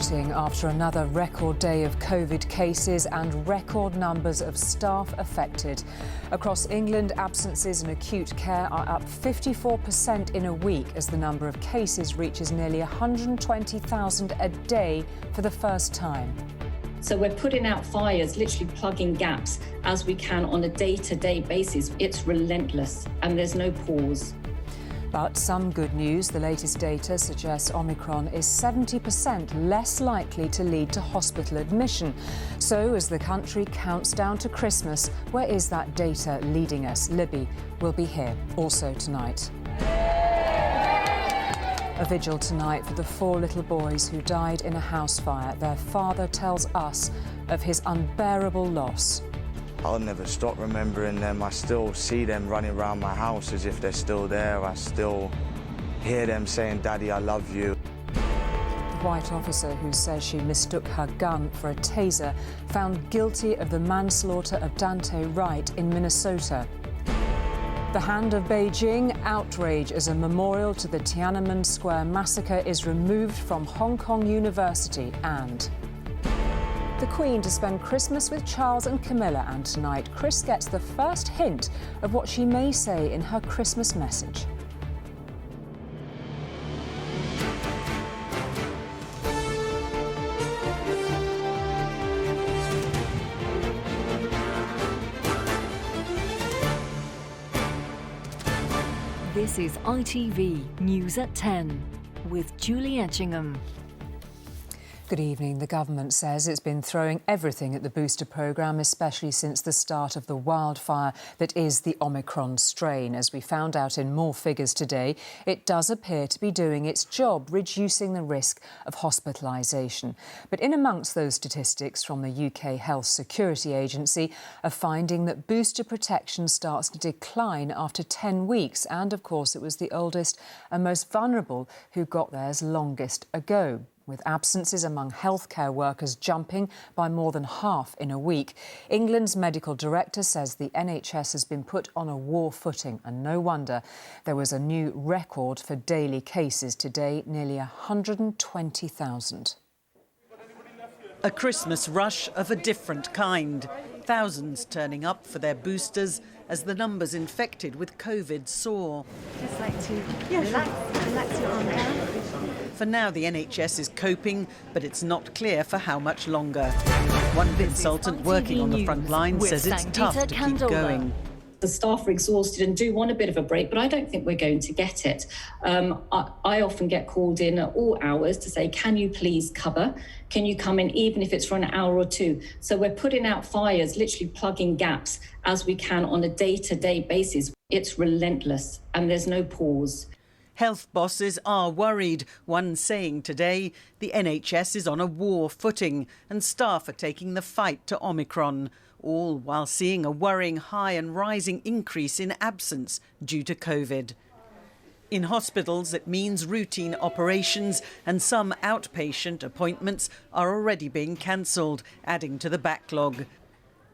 reporting after another record day of COVID cases and record numbers of staff affected. Across England, absences in acute care are up 54% in a week as the number of cases reaches nearly 120,000 a day for the first time. So we're putting out fires, literally plugging gaps as we can on a day-to-day basis. It's relentless and there's no pause. But some good news. The latest data suggests Omicron is 70% less likely to lead to hospital admission. So as the country counts down to Christmas, where is that data leading us? Libby will be here also tonight. A vigil tonight for the 4 little boys who died in a house fire. Their father tells us of his unbearable loss. I'll never stop remembering them. I still see them running around my house as if they're still there. I still hear them saying, "Daddy, I love you." The white officer who says she mistook her gun for a taser found guilty of the manslaughter of Dante Wright in Minnesota. The hand of Beijing, outrage as a memorial to the Tiananmen Square massacre is removed from Hong Kong University, and the Queen to spend Christmas with Charles and Camilla, and tonight Chris gets the first hint of what she may say in her Christmas message. This is ITV News at 10 with Julie Etchingham. Good evening. The government says it's been throwing everything at the booster programme, especially since the start of the wildfire that is the Omicron strain. As we found out in more figures today, it does appear to be doing its job, reducing the risk of hospitalisation. But in amongst those statistics from the UK Health Security Agency, a finding that booster protection starts to decline after 10 weeks. And, of course, it was the oldest and most vulnerable who got theirs longest ago, with absences among healthcare workers jumping by more than half in a week. England's medical director says the NHS has been put on a war footing, and no wonder. There was a new record for daily cases today, nearly 120,000. A Christmas rush of a different kind. Thousands turning up for their boosters as the numbers infected with COVID soar. Just like to relax your arm down. For now, the NHS is coping, but it's not clear for how much longer. One consultant working on the front line says it's tough to keep going. The staff are exhausted and do want a bit of a break, but I don't think we're going to get it. I often get called in at all hours to say, can you please cover? Can you come in even if it's for an hour or two? So we're putting out fires, literally plugging gaps as we can on a day-to-day basis. It's relentless and there's no pause. Health bosses are worried. One saying today the NHS is on a war footing and staff are taking the fight to Omicron, all while seeing a worrying high and rising increase in absence due to COVID. In hospitals, it means routine operations and some outpatient appointments are already being cancelled, adding to the backlog.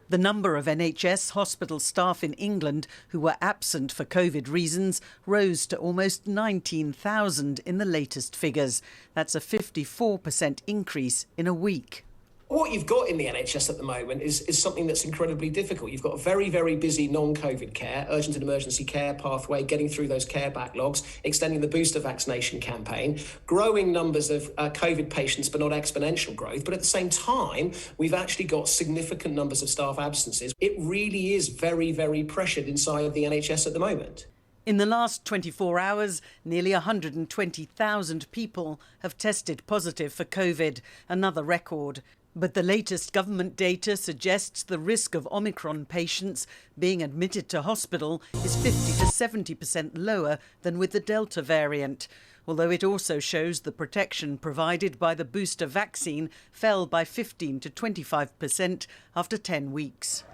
The number of NHS hospital staff in England who were absent for COVID reasons rose to almost 19,000 in the latest figures. That's a 54% increase in a week. What you've got in the NHS at the moment is something that's incredibly difficult. You've got a very, very busy non-COVID care, urgent and emergency care pathway, getting through those care backlogs, extending the booster vaccination campaign, growing numbers of COVID patients, but not exponential growth. But at the same time, we've actually got significant numbers of staff absences. It really is very, very pressured inside the NHS at the moment. In the last 24 hours, nearly 120,000 people have tested positive for COVID, another record. But the latest government data suggests the risk of Omicron patients being admitted to hospital is 50 to 70% lower than with the Delta variant, although it also shows the protection provided by the booster vaccine fell by 15 to 25% after 10 weeks.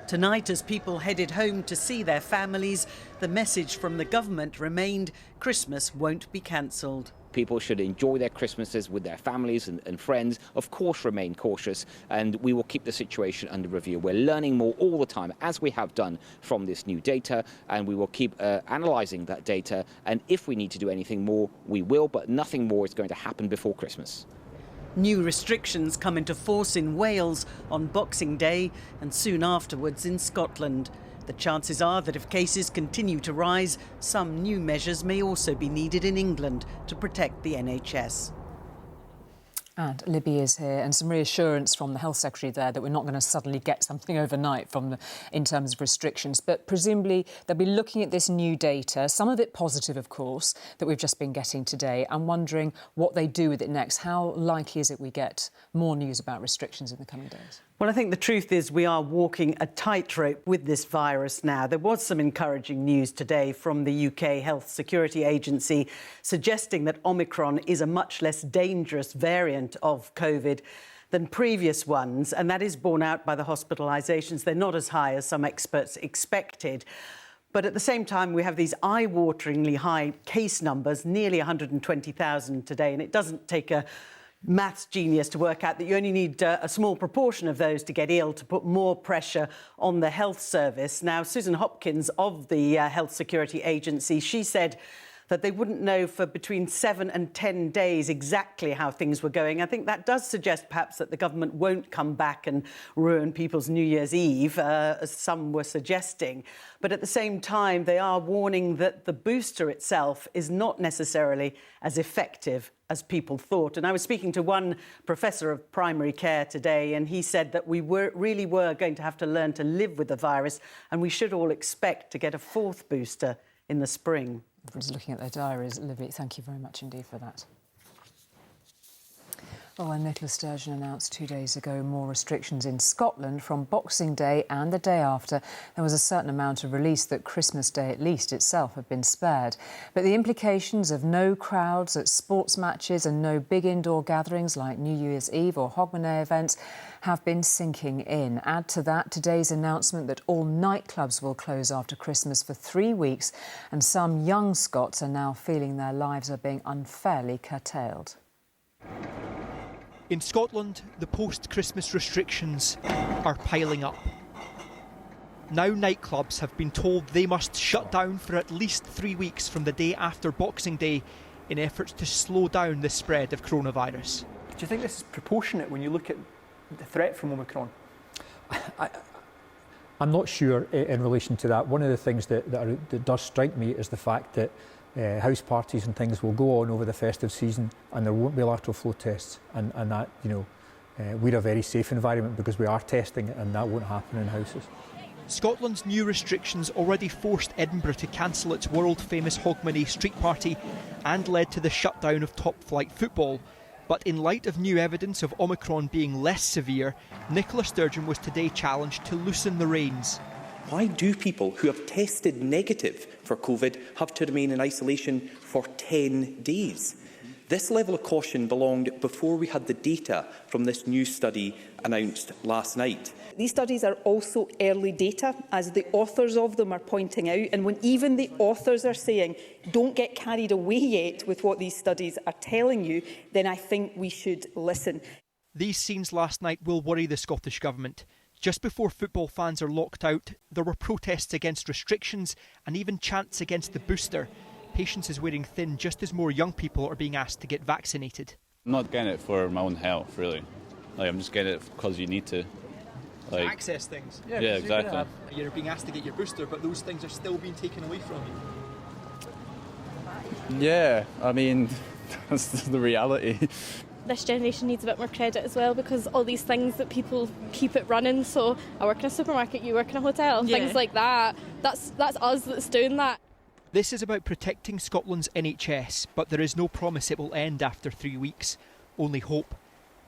Tonight, as people headed home to see their families, the message from the government remained Christmas won't be cancelled. People should enjoy their Christmases with their families and friends. Of course, remain cautious, and we will keep the situation under review. We're learning more all the time, as we have done from this new data, and we will keep analysing that data. And if we need to do anything more, we will, but nothing more is going to happen before Christmas. New restrictions come into force in Wales on Boxing Day and soon afterwards in Scotland. The chances are that if cases continue to rise, some new measures may also be needed in England to protect the NHS. And Libby is here, and some reassurance from the Health Secretary there that we're not going to suddenly get something overnight in terms of restrictions. But presumably they'll be looking at this new data, some of it positive, of course, that we've just been getting today, and wondering what they do with it next. How likely is it we get more news about restrictions in the coming days? Well, I think the truth is we are walking a tightrope with this virus now. There was some encouraging news today from the UK Health Security Agency suggesting that Omicron is a much less dangerous variant of COVID than previous ones, and that is borne out by the hospitalisations. They're not as high as some experts expected. But at the same time, we have these eye-wateringly high case numbers, nearly 120,000 today, and it doesn't take a maths genius to work out that you only need a small proportion of those to get ill to put more pressure on the health service. Now, Susan Hopkins of the Health Security Agency, she said that they wouldn't know for between 7 and 10 days exactly how things were going. I think that does suggest perhaps that the government won't come back and ruin people's New Year's Eve, as some were suggesting. But at the same time, they are warning that the booster itself is not necessarily as effective as people thought. And I was speaking to one professor of primary care today, and he said that we really were going to have to learn to live with the virus, and we should all expect to get a fourth booster in the spring. Everyone's looking at their diaries. Libby, thank you very much indeed for that. Oh, and Nicola Sturgeon announced 2 days ago more restrictions in Scotland from Boxing Day and the day after. There was a certain amount of release that Christmas Day, at least itself, had been spared. But the implications of no crowds at sports matches and no big indoor gatherings like New Year's Eve or Hogmanay events have been sinking in. Add to that today's announcement that all nightclubs will close after Christmas for 3 weeks, and some young Scots are now feeling their lives are being unfairly curtailed. In Scotland, the post-Christmas restrictions are piling up. Now nightclubs have been told they must shut down for at least 3 weeks from the day after Boxing Day in efforts to slow down the spread of coronavirus. Do you think this is proportionate when you look at the threat from Omicron? I'm not sure in relation to that. One of the things that does strike me is the fact that house parties and things will go on over the festive season and there won't be lateral flow tests, and that, you know, we're a very safe environment because we are testing it, and that won't happen in houses. Scotland's new restrictions already forced Edinburgh to cancel its world-famous Hogmanay street party and led to the shutdown of top-flight football. But in light of new evidence of Omicron being less severe, Nicola Sturgeon was today challenged to loosen the reins. Why do people who have tested negative for COVID have to remain in isolation for 10 days? This level of caution belonged before we had the data from this new study announced last night. These studies are also early data, as the authors of them are pointing out, and when even the authors are saying, don't get carried away yet with what these studies are telling you, then I think we should listen. These scenes last night will worry the Scottish Government. Just before football fans are locked out, there were protests against restrictions and even chants against the booster. Patience is wearing thin just as more young people are being asked to get vaccinated. I'm not getting it for my own health, really. I'm just getting it because you need to. Access things. Yeah, exactly. You're being asked to get your booster, but those things are still being taken away from you. Yeah, I mean, that's the reality. This generation needs a bit more credit as well, because all these things that people keep it running. So I work in a supermarket, you work in a hotel, things like that. That's us that's doing that. This is about protecting Scotland's NHS, but there is no promise it will end after 3 weeks. Only hope.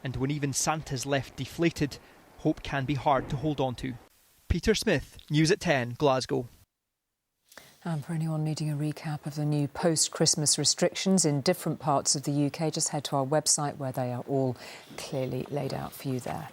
And when even Santa's left deflated, hope can be hard to hold on to. Peter Smith, News at 10, Glasgow. And for anyone needing a recap of the new post-Christmas restrictions in different parts of the UK, just head to our website where they are all clearly laid out for you there.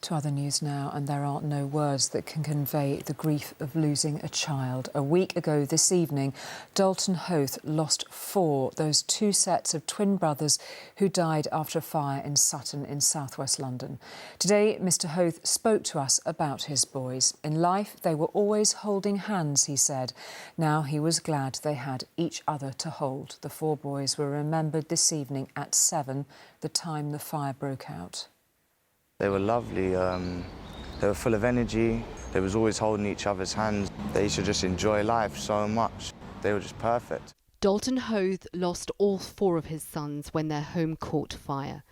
To other news now, and there are no words that can convey the grief of losing a child. A week ago this evening, Dalton Hoath lost 4, those 2 sets of twin brothers who died after a fire in Sutton in southwest London. Today, Mr Hoath spoke to us about his boys. In life, they were always holding hands, he said. Now he was glad they had each other to hold. The 4 boys were remembered this evening at 7, the time the fire broke out. They were lovely, they were full of energy, they was always holding each other's hands. They used to just enjoy life so much. They were just perfect. Dalton Hoath lost all 4 of his sons when their home caught fire.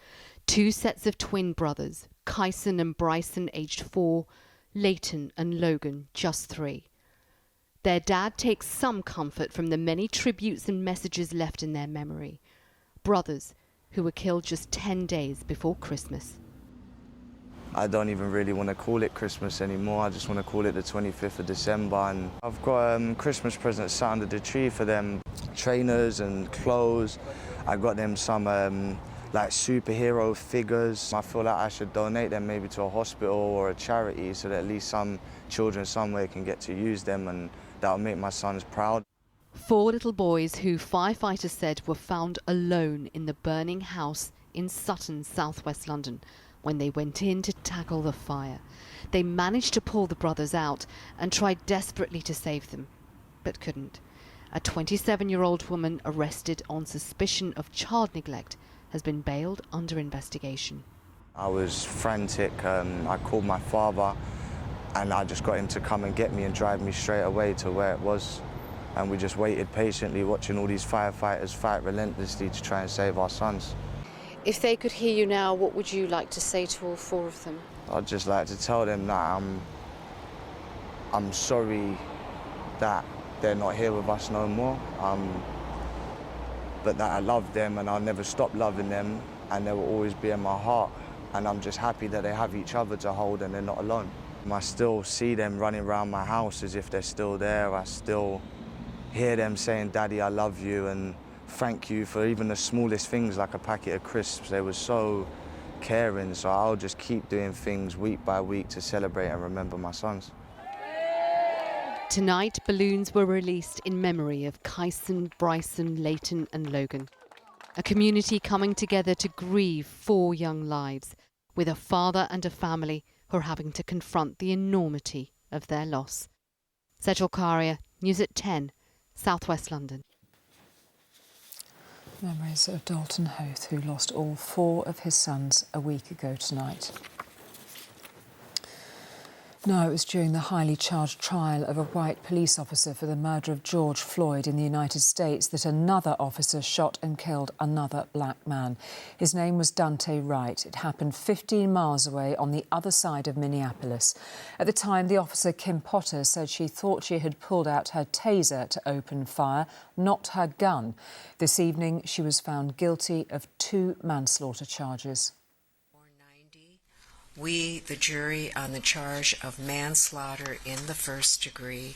2 sets of twin brothers, Kyson and Bryson aged 4, Leighton and Logan just 3. Their dad takes some comfort from the many tributes and messages left in their memory. Brothers who were killed just 10 days before Christmas. I don't even really want to call it Christmas anymore. I just want to call it the 25th of December. And I've got Christmas presents sat under the tree for them, trainers and clothes. I got them some like superhero figures. I feel like I should donate them maybe to a hospital or a charity so that at least some children somewhere can get to use them, and that'll make my sons proud. 4 little boys who firefighters said were found alone in the burning house in Sutton, southwest London, when they went in to tackle the fire. They managed to pull the brothers out and tried desperately to save them, but couldn't. A 27-year-old woman arrested on suspicion of child neglect has been bailed under investigation. I was frantic. I called my father and I just got him to come and get me and drive me straight away to where it was. And we just waited patiently, watching all these firefighters fight relentlessly to try and save our sons. If they could hear you now, what would you like to say to all 4 of them? I'd just like to tell them that I'm sorry that they're not here with us no more, but that I love them and I'll never stop loving them, and they will always be in my heart, and I'm just happy that they have each other to hold and they're not alone. I still see them running around my house as if they're still there. I still hear them saying, "Daddy, I love you," and thank you for even the smallest things like a packet of crisps. They were so caring, so I'll just keep doing things week by week to celebrate and remember my sons. Tonight, balloons were released in memory of Kyson, Bryson, Leighton and Logan. A community coming together to grieve 4 young lives, with a father and a family who are having to confront the enormity of their loss. Sejal Karia, News at 10, southwest London. Memories of Dalton Hoath, who lost all 4 of his sons a week ago tonight. No, it was during the highly charged trial of a white police officer for the murder of George Floyd in the United States that another officer shot and killed another black man. His name was Dante Wright. It happened 15 miles away on the other side of Minneapolis. At the time, the officer, Kim Potter, said she thought she had pulled out her taser to open fire, not her gun. This evening, she was found guilty of 2 manslaughter charges. We, the jury, on the charge of manslaughter in the first degree.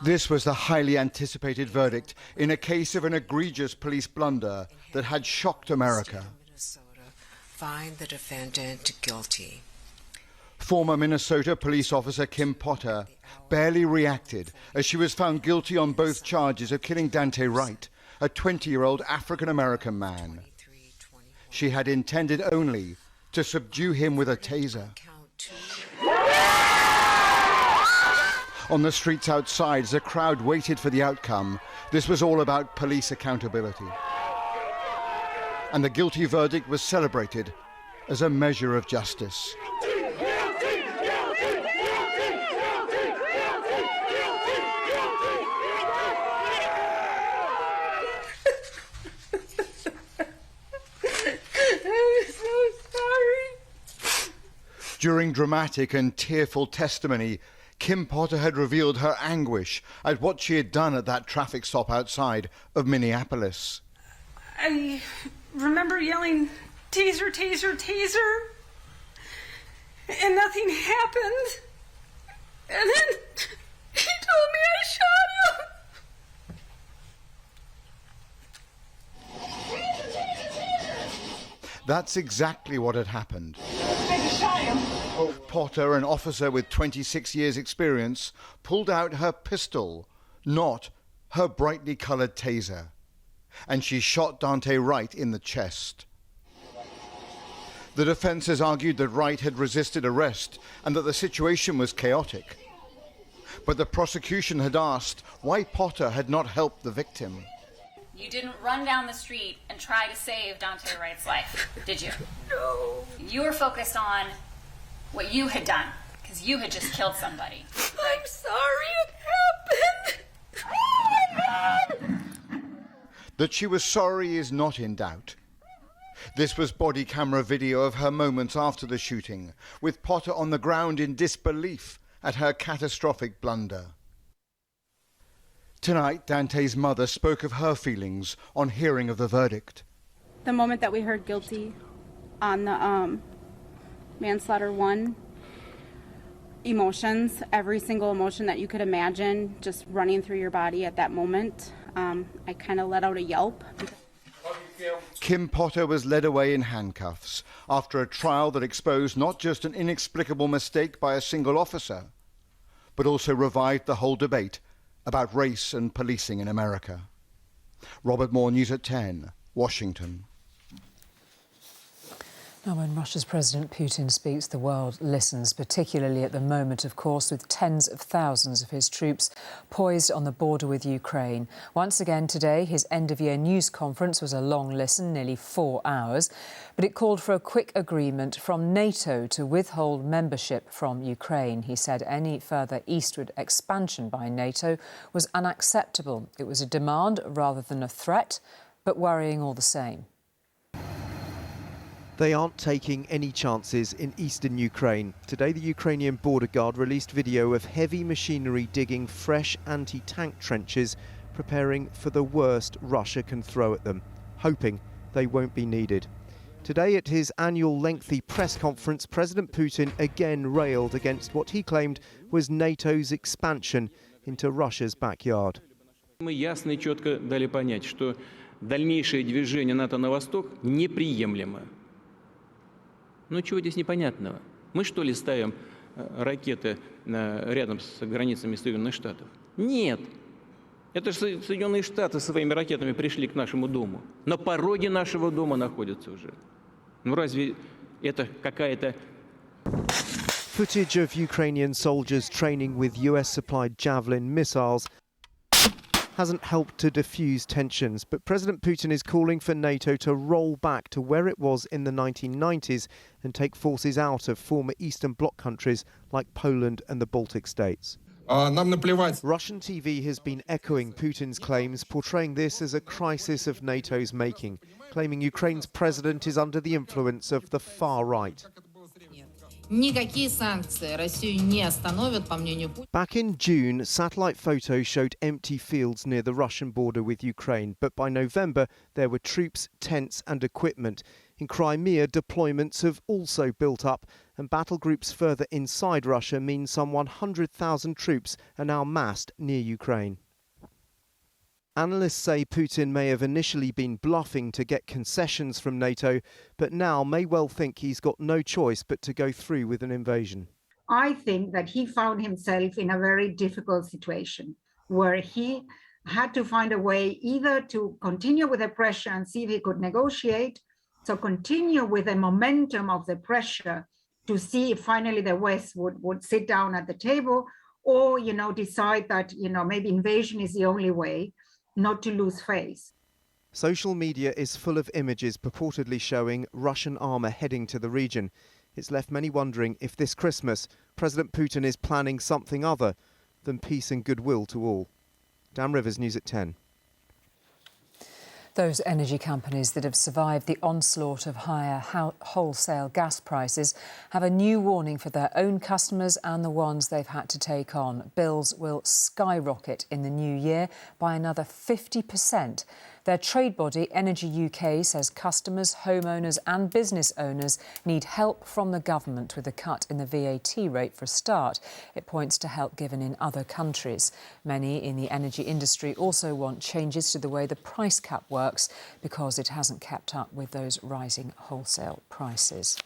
This was the highly anticipated verdict in a case of an egregious police blunder that had shocked America. Find the defendant guilty. Former Minnesota police officer Kim Potter barely reacted as she was found guilty on both charges of killing Dante Wright, a 20-year-old African-American man. She had intended only to subdue him with a taser. On the streets outside, as a crowd waited for the outcome, this was all about police accountability. And the guilty verdict was celebrated as a measure of justice. During dramatic and tearful testimony, Kim Potter had revealed her anguish at what she had done at that traffic stop outside of Minneapolis. I remember yelling, "Taser, taser, taser," and nothing happened. And then he told me I shot him. That's exactly what had happened. I just shot him. Oh, Potter, an officer with 26 years' experience, pulled out her pistol, not her brightly coloured taser. And she shot Dante Wright in the chest. The defence has argued that Wright had resisted arrest and that the situation was chaotic. But the prosecution had asked why Potter had not helped the victim. You didn't run down the street and try to save Dante Wright's life, did you? No. You were focused on what you had done, because you had just killed somebody. I'm sorry it happened. Oh my God! That she was sorry is not in doubt. This was body camera video of her moments after the shooting, with Potter on the ground in disbelief at her catastrophic blunder. Tonight, Dante's mother spoke of her feelings on hearing of the verdict. The moment that we heard guilty on the manslaughter 1, emotions, every single emotion that you could imagine just running through your body at that moment. I kind of let out a yelp. Kim Potter was led away in handcuffs after a trial that exposed not just an inexplicable mistake by a single officer, but also revived the whole debate about race and policing in America. Robert Moore, News at 10, Washington. Now, when Russia's President Putin speaks, the world listens, particularly at the moment, of course, with tens of thousands of his troops poised on the border with Ukraine. Once again today, his end-of-year news conference was a long listen, nearly 4 hours, but it called for a quick agreement from NATO to withhold membership from Ukraine. He said any further eastward expansion by NATO was unacceptable. It was a demand rather than a threat, but worrying all the same. They aren't taking any chances in eastern Ukraine. Today, the Ukrainian border guard released video of heavy machinery digging fresh anti-tank trenches, preparing for the worst Russia can throw at them, hoping they won't be needed. Today, at his annual lengthy press conference, President Putin again railed against what he claimed was NATO's expansion into Russia's backyard. Мы ясно и четко дали понять, что дальнейшее движение НАТО на восток неприемлемо. Ну чего здесь непонятного? Мы что ли ставим ракеты рядом с границами Соединенных Штатов? Нет. Это же Соединенные Штаты своими ракетами пришли к нашему дому. На пороге нашего дома находятся уже. Ну разве это какая-то... Footage of Ukrainian soldiers training with US-supplied Javelin missiles hasn't helped to diffuse tensions, but President Putin is calling for NATO to roll back to where it was in the 1990s and take forces out of former Eastern Bloc countries like Poland and the Baltic states. Russian TV has been echoing Putin's claims, portraying this as a crisis of NATO's making, claiming Ukraine's president is under the influence of the far right. Back in June, satellite photos showed empty fields near the Russian border with Ukraine, but by November there were troops, tents and equipment. In Crimea, deployments have also built up, and battle groups further inside Russia mean some 100,000 troops are now massed near Ukraine. Analysts say Putin may have initially been bluffing to get concessions from NATO, but now may well think he's got no choice but to go through with an invasion. I think that he found himself in a very difficult situation where he had to find a way either to continue with the pressure and see if he could negotiate, so continue with the momentum of the pressure to see if finally the West would sit down at the table, or, decide that, maybe invasion is the only way not to lose face. Social media is full of images purportedly showing Russian armour heading to the region. It's left many wondering if this Christmas President Putin is planning something other than peace and goodwill to all. Dan Rivers, News at 10. Those energy companies that have survived the onslaught of higher wholesale gas prices have a new warning for their own customers and the ones they've had to take on. Bills will skyrocket in the new year by another 50%. Their trade body, Energy UK, says customers, homeowners and business owners need help from the government with a cut in the VAT rate for a start. It points to help given in other countries. Many in the energy industry also want changes to the way the price cap works because it hasn't kept up with those rising wholesale prices.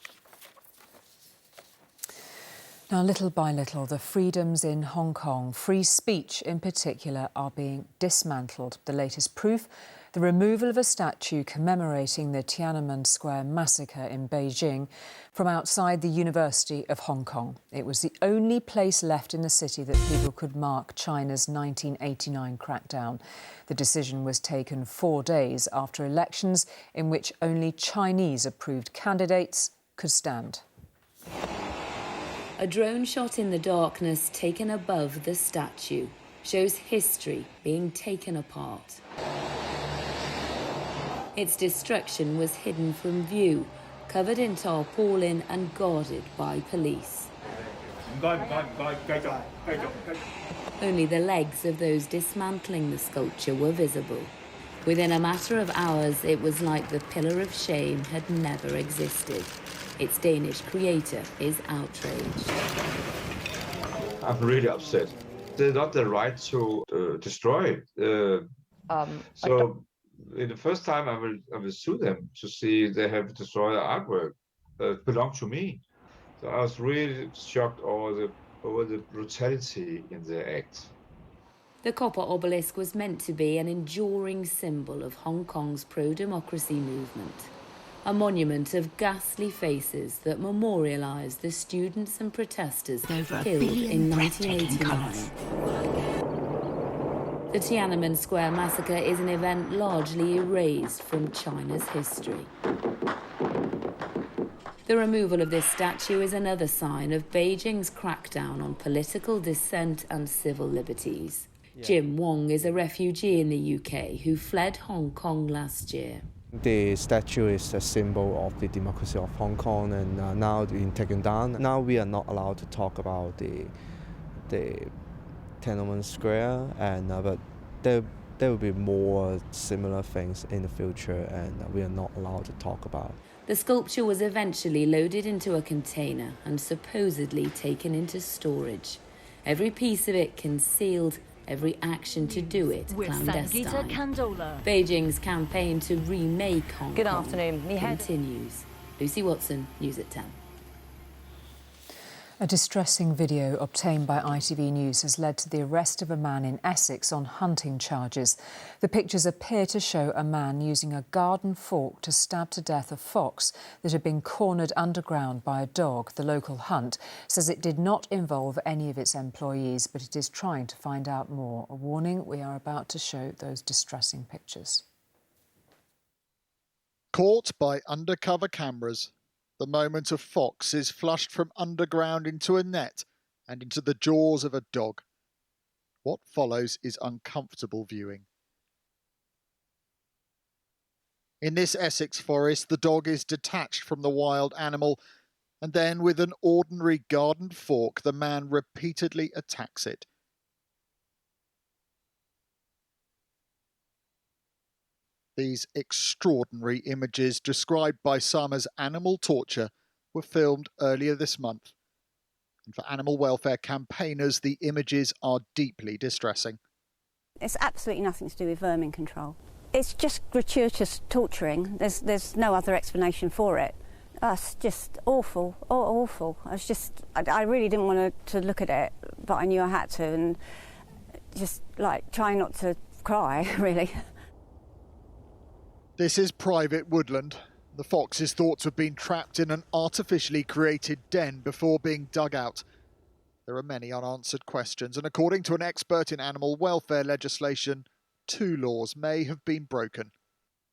Now, little by little, the freedoms in Hong Kong, free speech in particular, are being dismantled. The latest proof, the removal of a statue commemorating the Tiananmen Square massacre in Beijing from outside the University of Hong Kong. It was the only place left in the city that people could mark China's 1989 crackdown. The decision was taken 4 days after elections in which only Chinese-approved candidates could stand. A drone shot in the darkness taken above the statue shows history being taken apart. Its destruction was hidden from view, covered in tarpaulin and guarded by police. Only the legs of those dismantling the sculpture were visible. Within a matter of hours, it was like the Pillar of Shame had never existed. Its Danish creator is outraged. I'm really upset. They're not the right to destroy it. In the first time, I will sue them to see they have destroyed artwork that belonged to me. So I was really shocked over the brutality in their act. The copper obelisk was meant to be an enduring symbol of Hong Kong's pro-democracy movement. A monument of ghastly faces that memorialised the students and protesters killed in 1989. The Tiananmen Square massacre is an event largely erased from China's history. The removal of this statue is another sign of Beijing's crackdown on political dissent and civil liberties. Jim Wong is a refugee in the UK who fled Hong Kong last year. The statue is a symbol of the democracy of Hong Kong, and now being taken down. Now we are not allowed to talk about the Tiananmen Square, and but there will be more similar things in the future, and we are not allowed to talk about. The sculpture was eventually loaded into a container and supposedly taken into storage. Every piece of it concealed, every action to do it clandestine. Beijing's campaign to remake Hong Kong continues. Lucy Watson, News at 10. A distressing video obtained by ITV News has led to the arrest of a man in Essex on hunting charges. The pictures appear to show a man using a garden fork to stab to death a fox that had been cornered underground by a dog. The local hunt says it did not involve any of its employees, but it is trying to find out more. A warning, we are about to show those distressing pictures. Caught by undercover cameras, the moment a fox is flushed from underground into a net and into the jaws of a dog. What follows is uncomfortable viewing. In this Essex forest, the dog is detached from the wild animal, and then with an ordinary garden fork, the man repeatedly attacks it. These extraordinary images, described by some as animal torture, were filmed earlier this month. And for animal welfare campaigners, the images are deeply distressing. It's absolutely nothing to do with vermin control. It's just gratuitous torturing. There's no other explanation for it. It's just awful, awful. I really didn't want to look at it, but I knew I had to, and just like trying not to cry, really. This is private woodland. The fox is thought to have been trapped in an artificially created den before being dug out. There are many unanswered questions, and according to an expert in animal welfare legislation, 2 laws may have been broken.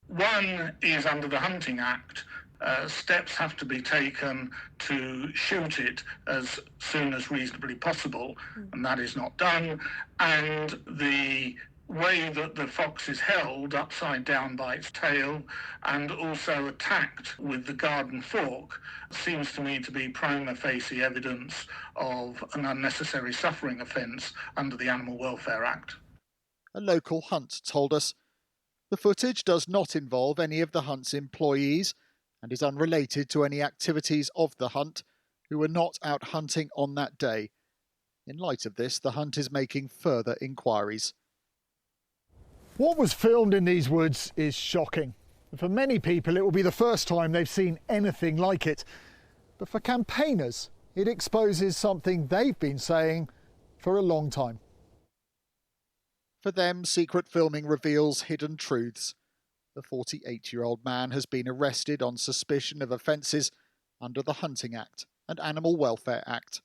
One is under the Hunting Act. Steps have to be taken to shoot it as soon as reasonably possible, and that is not done. And the way that the fox is held upside down by its tail and also attacked with the garden fork seems to me to be prima facie evidence of an unnecessary suffering offence under the Animal Welfare Act. A local hunt told us the footage does not involve any of the hunt's employees and is unrelated to any activities of the hunt, who were not out hunting on that day. In light of this, the hunt is making further inquiries. What was filmed in these woods is shocking. For many people, it will be the first time they've seen anything like it. But for campaigners, It exposes something they've been saying for a long time. For them, secret filming reveals hidden truths. The 48-year-old man has been arrested on suspicion of offences under the Hunting Act and Animal Welfare Act.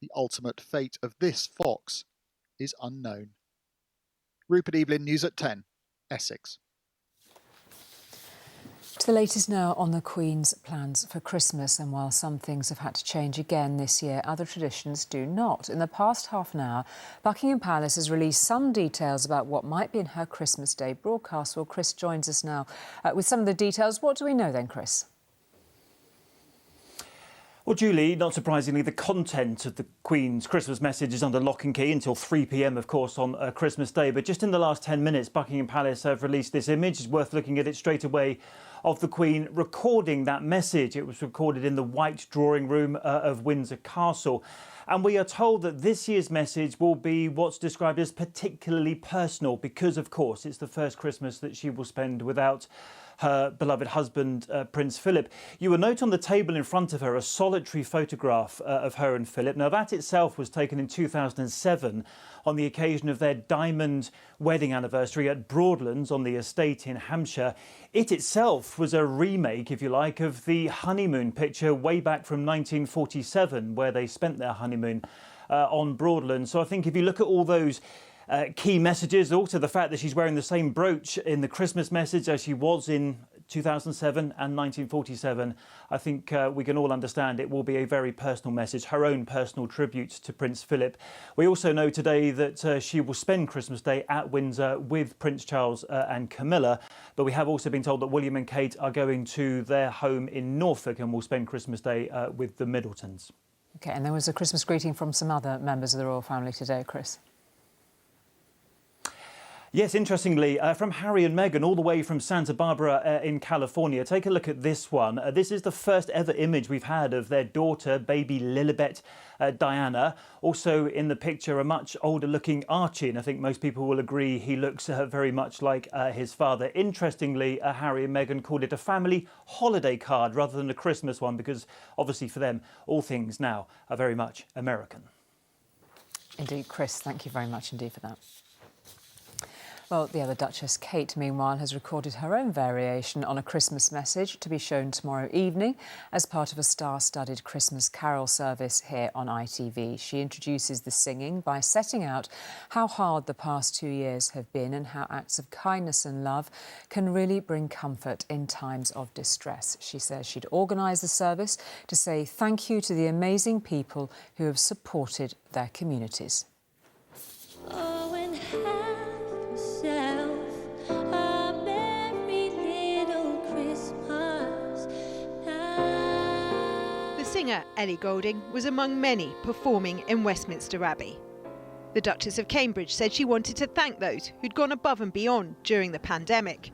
The ultimate fate of this fox is unknown. Rupert Evelyn, News at 10, Essex. To the latest now on the Queen's plans for Christmas, and while some things have had to change again this year, other traditions do not. In the past half an hour, Buckingham Palace has released some details about what might be in her Christmas Day broadcast. Well, Chris joins us now with some of the details. What do we know then, Chris? Well, Julie, not surprisingly, the content of the Queen's Christmas message is under lock and key until 3 p.m, of course, on Christmas Day. But just in the last 10 minutes, Buckingham Palace have released this image. It's worth looking at it straight away, of the Queen recording that message. It was recorded in the White Drawing Room of Windsor Castle. And we are told that this year's message will be what's described as particularly personal because, of course, it's the first Christmas that she will spend without her beloved husband, Prince Philip. You will note on the table in front of her a solitary photograph of her and Philip. Now, that itself was taken in 2007 on the occasion of their diamond wedding anniversary at Broadlands on the estate in Hampshire. It itself was a remake, if you like, of the honeymoon picture way back from 1947, where they spent their honeymoon on Broadlands. So I think if you look at all those key messages, also the fact that she's wearing the same brooch in the Christmas message as she was in 2007 and 1947, I think we can all understand it will be a very personal message, her own personal tribute to Prince Philip. We also know today that she will spend Christmas Day at Windsor with Prince Charles and Camilla, but we have also been told that William and Kate are going to their home in Norfolk and will spend Christmas Day with the Middletons. OK, and there was a Christmas greeting from some other members of the royal family today, Chris. Yes, interestingly, from Harry and Meghan, all the way from Santa Barbara in California. Take a look at this one. This is the first ever image we've had of their daughter, baby Lilibet Diana. Also in the picture, a much older looking Archie, and I think most people will agree he looks very much like his father. Interestingly, Harry and Meghan called it a family holiday card rather than a Christmas one, because obviously for them, all things now are very much American. Indeed, Chris, thank you very much indeed for that. Well, the other Duchess, Kate, meanwhile, has recorded her own variation on a Christmas message to be shown tomorrow evening as part of a star-studded Christmas carol service here on ITV. She introduces the singing by setting out how hard the past 2 years have been and how acts of kindness and love can really bring comfort in times of distress. She says she'd organised the service to say thank you to the amazing people who have supported their communities. Singer Ellie Goulding was among many performing in Westminster Abbey. The Duchess of Cambridge said she wanted to thank those who'd gone above and beyond during the pandemic,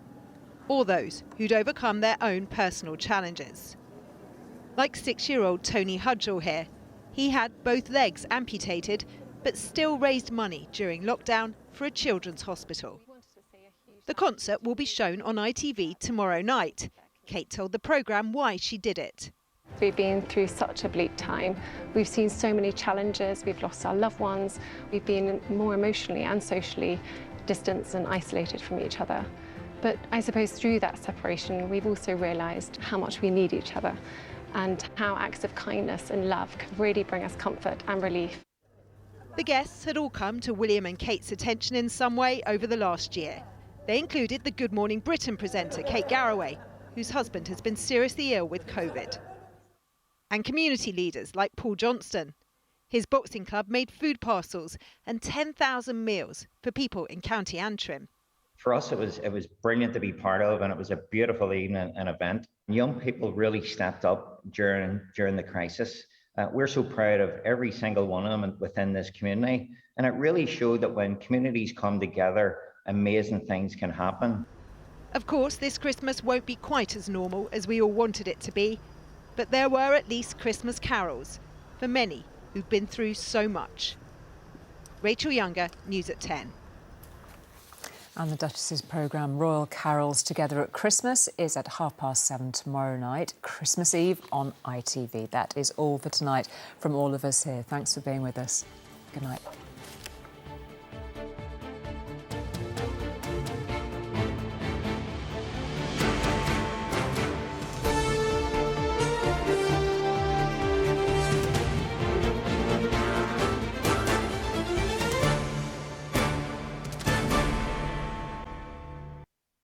or those who'd overcome their own personal challenges. Like 6-year-old Tony Hudgell here, he had both legs amputated but still raised money during lockdown for a children's hospital. The concert will be shown on ITV tomorrow night. Kate told the programme why she did it. We've been through such a bleak time. We've seen so many challenges. We've lost our loved ones. We've been more emotionally and socially distanced and isolated from each other. But I suppose through that separation, we've also realised how much we need each other and how acts of kindness and love can really bring us comfort and relief. The guests had all come to William and Kate's attention in some way over the last year. They included the Good Morning Britain presenter Kate Garraway, whose husband has been seriously ill with COVID. And community leaders like Paul Johnston. His boxing club made food parcels and 10,000 meals for people in County Antrim. For us, it was brilliant to be part of, and it was a beautiful evening and event. Young people really stepped up during the crisis. We're so proud of every single one of them within this community, and it really showed that when communities come together, amazing things can happen. Of course, this Christmas won't be quite as normal as we all wanted it to be, but there were at least Christmas carols for many who've been through so much. Rachel Younger, News at 10. And the Duchess's programme Royal Carols Together at Christmas is at 7:30 tomorrow night, Christmas Eve on ITV. That is all for tonight from all of us here. Thanks for being with us. Good night.